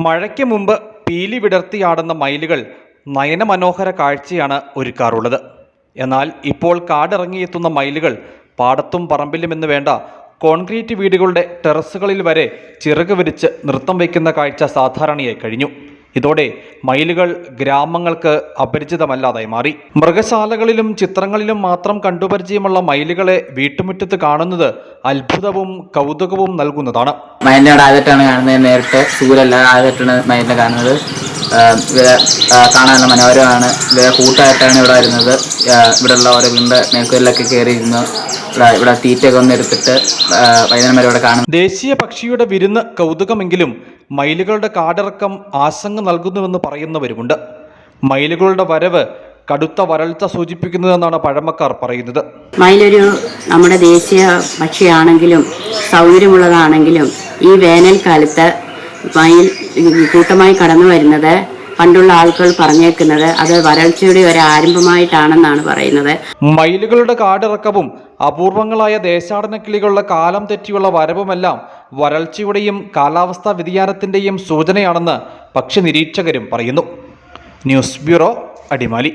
മഴയ്ക്ക് മുമ്പ് പീലി വിടർത്തിയാടുന്ന മയിലുകൾ നയനമനോഹര കാഴ്ചയാണ് ഒരുക്കാറുള്ളത്. എന്നാൽ ഇപ്പോൾ കാടിറങ്ങിയെത്തുന്ന മയിലുകൾ പാടത്തും പറമ്പിലുമെന്ന് വേണ്ട കോൺക്രീറ്റ് വീടുകളുടെ ടെറസുകളിൽ വരെ ചിറക് വിരിച്ച് നൃത്തം വയ്ക്കുന്ന കാഴ്ച സാധാരണയായി കഴിഞ്ഞു. ഇതോടെ മയിലുകൾ ഗ്രാമങ്ങൾക്ക് അപരിചിതമല്ലാതായി മാറി. മൃഗശാലകളിലും ചിത്രങ്ങളിലും മാത്രം കണ്ടുപരിചയമുള്ള മയിലുകളെ വീട്ടുമുറ്റത്ത് കാണുന്നത് അത്ഭുതവും കൗതുകവും നൽകുന്നതാണ്. മയിലിനെ അവിടെ ആദ്യമായിട്ടാണ് കാണുന്നത്. നേരിട്ട് സൂര്യല്ല, ആദ്യമായിട്ടാണ് മയിലിനെ കാണുന്നത്. കാണാനുള്ള മനോഹരമാണ്. കൂട്ടമായിട്ടാണ് ഇവിടെ വരുന്നത്. ഇവിടെയുള്ള ഓരോ വീടിൻ്റെ മേൽക്കൂരിലൊക്കെ കയറി ഇരുന്ന് ഇവിടെ തീറ്റയൊക്കെ ഒന്ന് എടുത്തിട്ട് വൈകുന്നേരം വരെ ഇവിടെ കാണും. ദേശീയ പക്ഷിയുടെ വിരുന്ന് കൗതുകമെങ്കിലും മയിലുകളുടെ കാടിറക്കം ആശങ്ക നൽകുന്നുവെന്ന് പറയുന്നവരുമുണ്ട്. മയിലുകളുടെ വരവ് കടുത്ത വരൾച്ച സൂചിപ്പിക്കുന്നതെന്നാണ് പഴമക്കാർ പറയുന്നത്. മയിലൊരു നമ്മുടെ ദേശീയ പക്ഷിയാണെങ്കിലും സൗകര്യമുള്ളതാണെങ്കിലും ഈ വേനൽക്കാലത്ത് മയിൽ കൂട്ടമായി കടന്നു വരുന്നത് പണ്ടുള്ള ആളുകൾ പറഞ്ഞേക്കുന്നത് അത് വരൾച്ചയുടെ ഒരു ആരംഭമായിട്ടാണെന്നാണ് പറയുന്നത്. മയിലുകളുടെ കാടിറക്കവും അപൂർവങ്ങളായ ദേശാടന കിളികളുടെ കാലം തെറ്റിയുള്ള വരവുമെല്ലാം വരൾച്ചയുടെയും കാലാവസ്ഥാ വ്യതിയാനത്തിൻ്റെയും സൂചനയാണെന്ന് പക്ഷി നിരീക്ഷകരും പറയുന്നു. News bureau, Adimali.